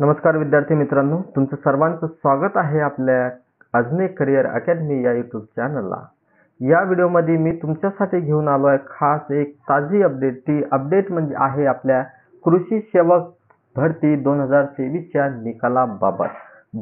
नमस्कार विद्यार्थी मित्रांनो, तुमचं सर्वांचं स्वागत आहे आपल्या अजने करियर अकॅडमी या यूट्यूब चॅनलला। या व्हिडिओमध्ये मी तुमच्यासाठी घेऊन आलो आहे खास एक ताजी अपडेट। ती अपडेट म्हणजे आहे आपल्या कृषी सेवक भरती 2023 च्या निकालाबाबत।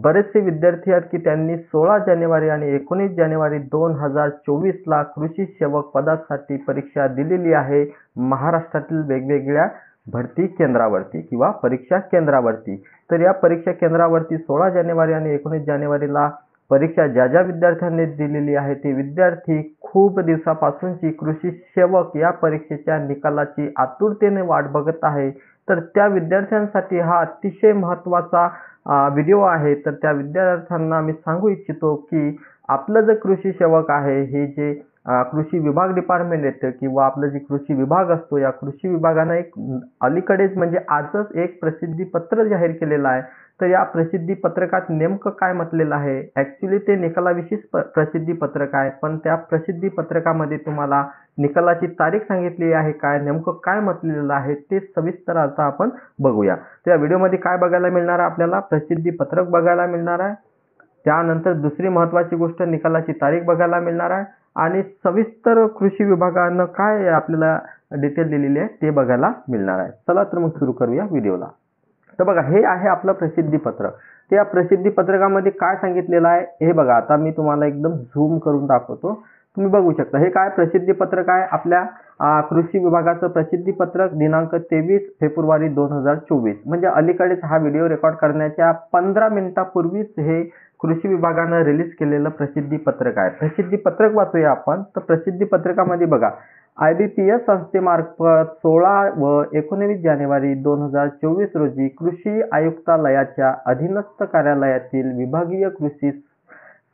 बरेचसे विद्यार्थी आहेत की त्यांनी 16 जानेवारी आणि 19 जानेवारी 2024 ला कृषी सेवक पदासाठी परीक्षा दिलेली आहे महाराष्ट्रातील वेगवेगळ्या भरती केंद्रावरती किंवा परीक्षा केंद्रावरती। तर या परीक्षा केंद्रावरती 16 जानेवारी आणि 19 जानेवारीला परीक्षा ज्या विद्यार्थ्यांनी दिलेली आहे ते विद्यार्थी खूप दिवसापासूनची कृषी सेवक या परीक्षेच्या निकालाची आतुरतेने वाट बघत आहे। तर त्या विद्यार्थ्यांसाठी हा अतिशय महत्त्वाचा व्हिडिओ आहे। तर त्या विद्यार्थ्यांना मी सांगू इच्छितो की आपलं जे कृषी सेवक आहे हे जे कृषी विभाग डिपार्टमेंट येते किंवा आपलं जे कृषी विभाग असतो, या कृषी विभागाने एक अलीकडेच म्हणजे आजच एक प्रसिद्धी पत्र जाहीर केलेलं आहे। तर या प्रसिद्धी पत्रकात नेमकं काय म्हटलेलं आहे, ॲक्च्युअली ते निकालाविषयीच प्रसिद्धी पत्रक आहे, पण त्या प्रसिद्धी पत्रकामध्ये तुम्हाला निकालाची तारीख सांगितली आहे, काय नेमकं काय म्हटलेलं आहे ते सविस्तर आता आपण बघूया। त्या व्हिडिओमध्ये काय बघायला मिळणार आहे, आपल्याला प्रसिद्धी पत्रक बघायला मिळणार आहे, त्यानंतर दुसरी महत्त्वाची गोष्ट निकालाची तारीख बघायला मिळणार आहे आणि सविस्तर कृषी विभागानं काय आपल्याला डिटेल दिलेली आहे ते बघायला मिळणार आहे। चला तर मग सुरू करूया व्हिडिओला। तर बघा, हे आहे आपलं प्रसिद्धी पत्रक। त्या प्रसिद्धी पत्रकामध्ये काय सांगितलेलं आहे हे बघा, आता मी तुम्हाला एकदम झूम करून दाखवतो, तुम्ही बघू शकता। हे काय प्रसिद्धी पत्रक आहे, आपल्या कृषी विभागाचं प्रसिद्धी पत्रक दिनांक 23 फेब्रुवारी 2024, म्हणजे अलीकडेच हा व्हिडिओ रेकॉर्ड करण्याच्या 15 मिनिटापूर्वीच हे कृषी विभागानं रिलीज केलेलं प्रसिद्धी पत्रक आहे। प्रसिद्धी पत्रक वाचूया आपण। तर प्रसिद्धी पत्रकामध्ये बघा, IBPS संस्थेमार्फत 16 व 19 जानेवारी 2024 रोजी कृषी आयुक्तालयाच्या अधीनस्थ कार्यालयातील विभागीय कृषी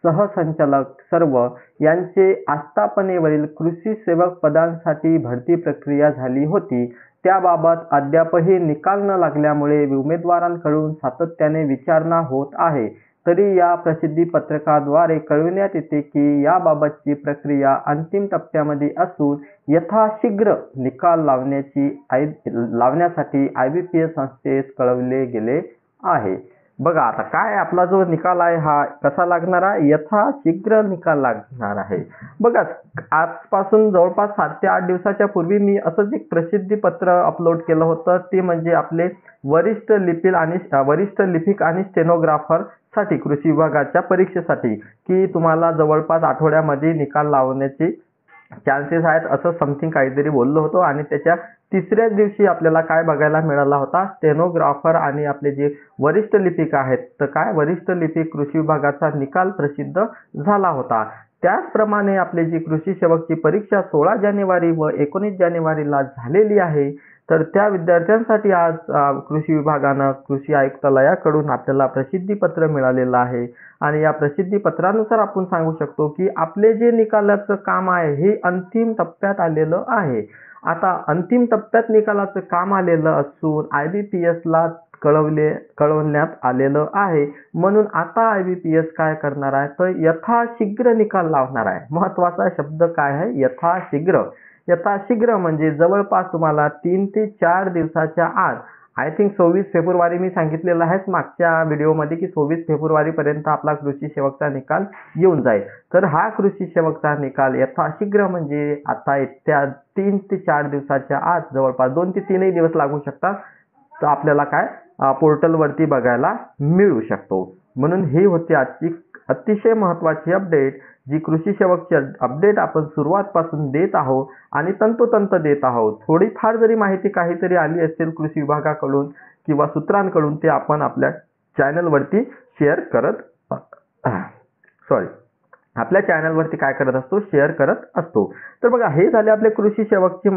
सहसंचालक सर्व यांचे आस्थापनेवरील कृषी सेवक पदांसाठी भरती प्रक्रिया झाली होती। त्याबाबत अद्यापही निकाल न लागल्यामुळे उमेदवारांकडून सातत्याने विचारणा होत आहे। तरी या प्रसिद्धी पत्रकाद्वारे कळविण्यात येते की याबाबतची प्रक्रिया अंतिम टप्प्यामध्ये असून यथाशीघ्र निकाल लावण्यासाठी IBPS संस्थेस कळवले गेले आहे। बघा, आता काय आपला जो निकाल आहे हा कसा लागणार आहे, यथाशीघ्र निकाल लागणार आहे। बघा, आजपासून जवळपास 7 ते 8 दिवसाच्या पूर्वी मी असंच एक प्रसिद्धी पत्र अपलोड केलं होतं, ते म्हणजे आपले वरिष्ठ लिपिक आणि स्टेनोग्राफर साठी कृषी विभागाच्या परीक्षेसाठी की तुम्हाला जवळपास आठवड्यामध्ये निकाल लावण्याचे चान्सेस आहेत असं समथिंग काहीतरी बोललो होतो। आणि त्याच्या तिसऱ्याच दिवशी आपल्याला काय बघायला मिळाला होता, स्टेनोग्राफर आणि आपले जे वरिष्ठ लिपिक आहेत, तर काय वरिष्ठ लिपिक कृषी विभागाचा निकाल प्रसिद्ध झाला होता। त्याचप्रमाणे आपले जी कृषी सेवकची परीक्षा 16 जानेवारी व 19 जानेवारीला झालेली आहे। तर त्या विद्यार्थ्यांसाठी आज कृषी विभागानं कृषी आयुक्तालयाकडून आपल्याला प्रसिद्धी पत्र मिळालेलं आहे आणि या प्रसिद्धी पत्रानुसार आपण सांगू शकतो की आपले जे निकालाचं काम आहे हे अंतिम टप्प्यात आलेलं आहे। आता अंतिम टप्प्यात निकालाचं काम आलेलं असून IBPS ला कळवण्यात आलेलं आहे, म्हणून आता IBPS काय करणार आहे, तर यथाशीघ्र निकाल लावणार आहे। महत्त्वाचा शब्द काय आहे, यथाशीघ्र। यथाशीघ्र म्हणजे जवळपास तुम्हाला 3 ते 4 दिवसाच्या आत, आय थिंक 26 फेब्रुवारी मी सांगितलेलं आहे मागच्या व्हिडिओमध्ये की 26 फेब्रुवारी पर्यंत आपला कृषी सेवकचा निकाल येऊन जाईल। तर हा कृषी सेवकचा निकाल यथाशीघ्र म्हणजे आता येत्या 3 ते 4 दिवसाच्या आत, जवळपास 2 ते 3 दिवस लागू शकतात, तर आपल्याला काय पोर्टलवरती बघायला मिळू शकतो। म्हणून ही होती आजची अतिशय महत्त्वाची अपडेट, जी कृषी सेवकची अपडेट आपण सुरुवातपासून देत आहोत आणि तंतोतंत देत आहोत। थोडीफार जरी माहिती काहीतरी आली असेल कृषी विभागाकडून किंवा सूत्रांकडून, ते आपण आपल्या चॅनलवरती शेअर करत असतो। तर बघा, हे झाले आपले कृषी सेवकची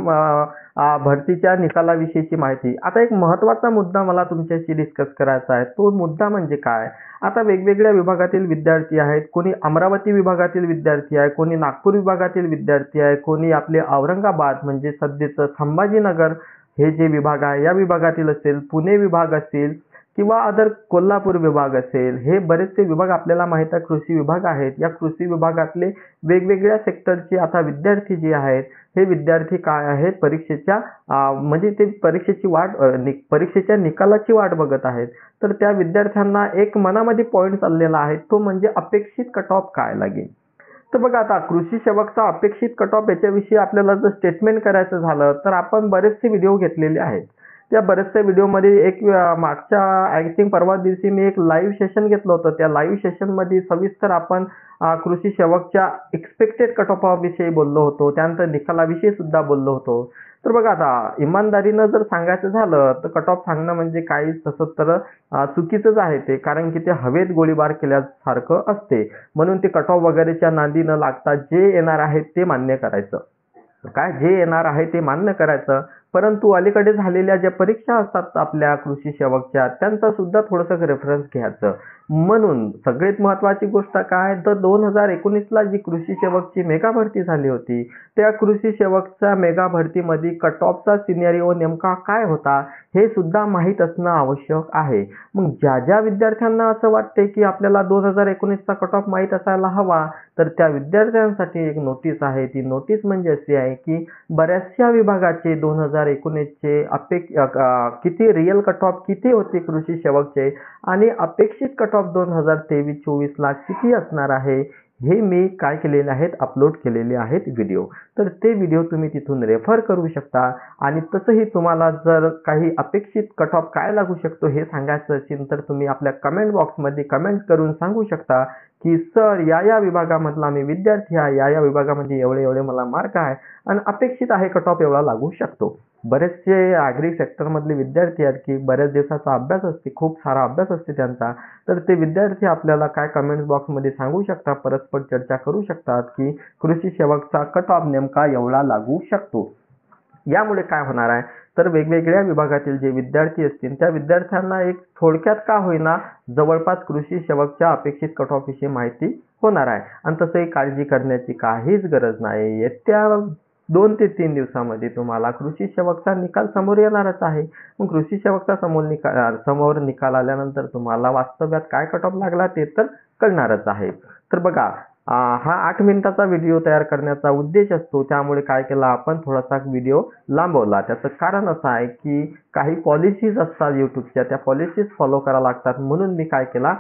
भरतीच्या निकालाविषयीची माहिती। आता एक महत्त्वाचा मुद्दा मला तुमच्याशी डिस्कस करायचा आहे, तो मुद्दा म्हणजे काय, आता वेगवेगळ्या विभागातील विद्यार्थी आहेत, कोणी अमरावती विभागातील विद्यार्थी आहे, कोणी नागपूर विभागातील विद्यार्थी आहे, कोणी आपले औरंगाबाद म्हणजे सध्याचं संभाजीनगर हे जे विभाग आहे या विभागातील असेल, पुणे विभाग असेल किंवा अदर कोल्हापूर विभाग असेल, हे बरेचसे विभाग आपल्याला माहित आहे कृषी विभाग आहेत. या कृषी विभागातले वेगवेगळ्या सेक्टरचे आता विद्यार्थी जे आहेत, हे विद्यार्थी काय आहेत परीक्षेच्या म्हणजे ते परीक्षेच्या निकालाची वाट बघत आहेत. तर त्या विद्यार्थ्यांना एक मनामध्ये पॉइंट चाललेला आहे, तो म्हणजे अपेक्षित कट ऑफ काय लागेल. तर बघा आता कृषी सेवकचा अपेक्षित कट ऑफ याच्याविषयी आपल्याला जर स्टेटमेंट करायचं झालं तर आपण बरेचसे व्हिडिओ घेतलेले आहेत. त्या बऱ्याचशा व्हिडिओमध्ये एक मागच्या आय थिंक परवा दिवशी मी एक लाईव्ह सेशन घेतलं होतं. त्या लाईव्ह सेशनमध्ये सविस्तर आपण कृषी सेवकच्या एक्सपेक्टेड कट ऑफ विषयी बोललो होतो. त्यानंतर निकालाविषयी सुद्धा बोललो होतो. तर बघा आता इमानदारीनं जर सांगायचं झालं तर कट ऑफ सांगणं म्हणजे काही तसं तर चुकीचंच आहे ते, कारण की ते हवेत गोळीबार केल्यासारखं असते. म्हणून ते कट ऑफ वगैरेच्या नादी न लागता जे येणार आहे ते मान्य करायचं. जे येणार आहे ते मान्य करायचं. परंतु अलीकडे झालेल्या ज्या परीक्षा असतात आपल्या कृषी सेवकच्या, त्यांचा सुद्धा थोडंसं रेफरन्स घ्यायचं. म्हणून सगळ्यात महत्त्वाची गोष्ट काय, तर 2019ला जी कृषी सेवकची मेगा भरती झाली होती, त्या कृषी सेवकच्या मेगा भरतीमध्ये कट ऑफचा सिनेरिओ नेमका काय होता हे सुद्धा माहीत असणं आवश्यक आहे. मग ज्या विद्यार्थ्यांना असं वाटते की आपल्याला 2019चा कट ऑफ माहीत असायला हवा, तर त्या विद्यार्थ्यांसाठी एक नोटीस आहे. ती नोटीस म्हणजे अशी आहे की बऱ्याचशा विभागाचे 2019चे किती रिअल कट ऑफ किती होते कृषी सेवकचे आणि अपेक्षित कट ऑफ 2023-24ला किती असणार आहे, हे मी काय केलेले आहेत, अपलोड केलेले आहेत व्हिडिओ. तर ते व्हिडिओ तुम्ही तिथून रेफर करू शकता. आणि तसंही तुम्हाला जर काही अपेक्षित कट ऑफ काय लागू शकतो हे सांगायचं असेल तर तुम्ही आपल्या कमेंट बॉक्समध्ये कमेंट करून सांगू शकता की सर या विभागामधला मी विद्यार्थी आहे, या विभागामध्ये एवढे मला मार्क आहे आणि अपेक्षित आहे कट ऑफ एवढा लागू शकतो. बरेचसे ॲग्री सेक्टरमधले विद्यार्थी आहेत की बऱ्याच दिवसाचा अभ्यास असते, खूप सारा अभ्यास असते त्यांचा. तर ते विद्यार्थी आपल्याला काय कमेंट बॉक्समध्ये सांगू शकतात, परस्पर चर्चा करू शकतात की कृषी सेवकचा कट ऑफ नेमका एवढा लागू शकतो. यामुळे काय होणार आहे, तर वेगवेगळ्या विभागातील जे विद्यार्थी असतील त्या विद्यार्थ्यांना एक थोडक्यात का होईना जवळपास कृषी सेवकच्या अपेक्षित कट ऑफ विषयी माहिती होणार आहे. आणि तसंही काळजी करण्याची काहीच गरज नाही. येत्या 2 ते 3 दिवसामध्ये तुम्हाला कृषी सेवकचा निकाल समोर येणारच आहे. मग कृषी सेवकचा समोर निकाल आल्यानंतर तुम्हाला वास्तव्यात काय कट ऑफ लागला ते तर कळणारच आहे. तर बघा हा 8 मिनिटाचा व्हिडिओ तयार करण्याचा उद्देश असतो. त्यामुळे काय केलं आपण, थोडासा व्हिडिओ लांबवला. त्याचं कारण असं आहे की काही पॉलिसीज असतात यूट्यूबच्या, त्या पॉलिसीज फॉलो कराव्या लागतात. म्हणून मी काय केला,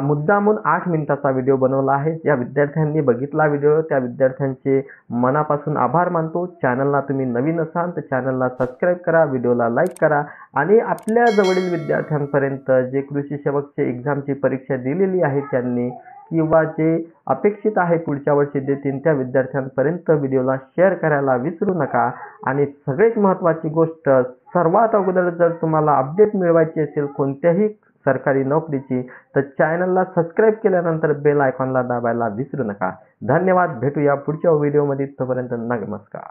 मुद्दामून 8 मिनिटाचा व्हिडिओ बनवला आहे. ज्या विद्यार्थ्यांनी बघितला व्हिडिओ त्या विद्यार्थ्यांचे मनापासून आभार मानतो. चॅनलला तुम्ही नवीन असाल तर चॅनलला सबस्क्राईब करा, व्हिडिओला लाईक करा आणि आपल्या जवळील विद्यार्थ्यांपर्यंत जे कृषी सेवकचे एक्झामची परीक्षा दिलेली आहे त्यांनी किंवा जे अपेक्षित आहे पुढच्या वर्षी देतील त्या विद्यार्थ्यांपर्यंत व्हिडिओला शेअर करायला विसरू नका. आणि सगळ्यात महत्त्वाची गोष्ट, सर्वात अगोदर जर तुम्हाला अपडेट मिळवायची असेल कोणत्याही सरकारी नोकरीची तर चॅनलला सबस्क्राईब केल्यानंतर बेल आयकॉनला दाबायला विसरू नका. धन्यवाद. भेटूया पुढच्या व्हिडिओमध्ये. तोपर्यंत नमस्कार.